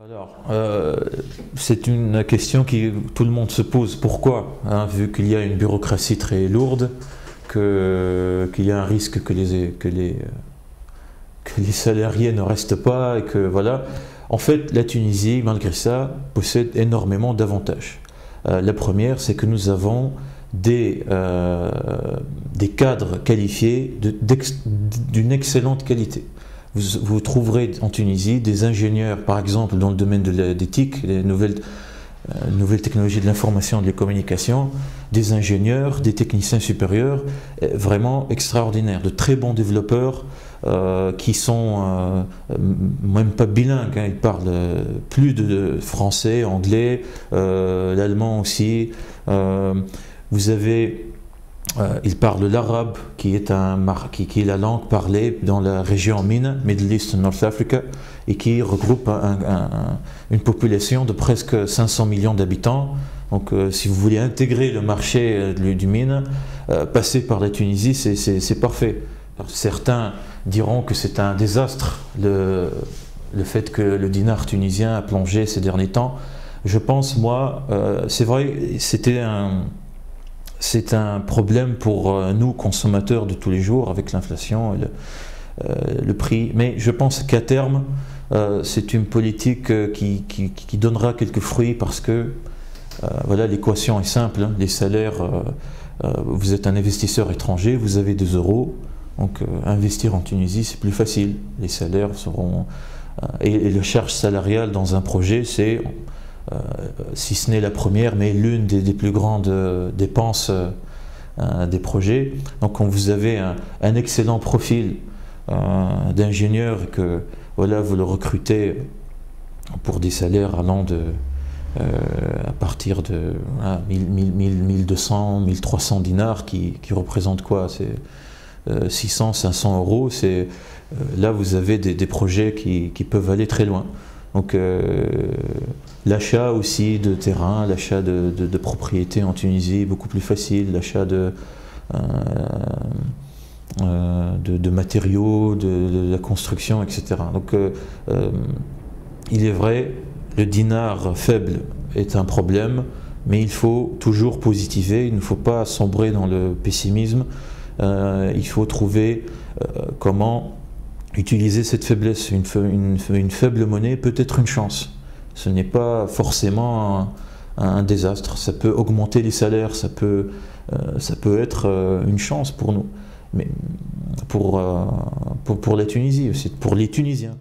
Alors, c'est une question que tout le monde se pose. Pourquoi? Vu qu'il y a une bureaucratie très lourde, qu'il y a un risque que les salariés ne restent pas et que voilà. En fait, la Tunisie, malgré ça, possède énormément d'avantages. La première, c'est que nous avons des cadres qualifiés d'une excellente qualité. Vous trouverez en Tunisie des ingénieurs, par exemple, dans le domaine de l'éthique, les nouvelles technologies de l'information et de la communication, des ingénieurs, des techniciens supérieurs, vraiment extraordinaires, de très bons développeurs qui sont même pas bilingues, ils parlent plus de français, anglais, l'allemand aussi. Vous avez il parle l'arabe, qui est la langue parlée dans la région MENA, Middle East North Africa, et qui regroupe une population de presque 500 millions d'habitants. Donc si vous voulez intégrer le marché du MENA, passer par la Tunisie, c'est parfait. Alors, certains diront que c'est un désastre, le fait que le dinar tunisien a plongé ces derniers temps. Je pense, moi, c'est vrai, c'est un problème pour nous, consommateurs de tous les jours, avec l'inflation et le prix. Mais je pense qu'à terme, c'est une politique qui donnera quelques fruits parce que voilà, l'équation est simple. Les salaires, vous êtes un investisseur étranger, vous avez 2 euros. Donc investir en Tunisie, c'est plus facile. Les salaires seront... et la charge salariale dans un projet, c'est... si ce n'est la première, mais l'une des plus grandes dépenses des projets. Donc quand vous avez un excellent profil d'ingénieur et que voilà, vous le recrutez pour des salaires allant à partir de 1200, 1300 dinars qui représentent quoi? C'est 600, 500 euros. Là vous avez des projets qui peuvent aller très loin. Donc l'achat aussi de terrain, l'achat de propriétés en Tunisie est beaucoup plus facile, l'achat de matériaux, de la construction, etc. Donc il est vrai, le dinar faible est un problème, mais il faut toujours positiver, il ne faut pas sombrer dans le pessimisme, il faut trouver comment utiliser cette faiblesse. Une faible monnaie peut être une chance. Ce n'est pas forcément un désastre. Ça peut augmenter les salaires, ça peut être une chance pour nous. Mais pour la Tunisie aussi, pour les Tunisiens.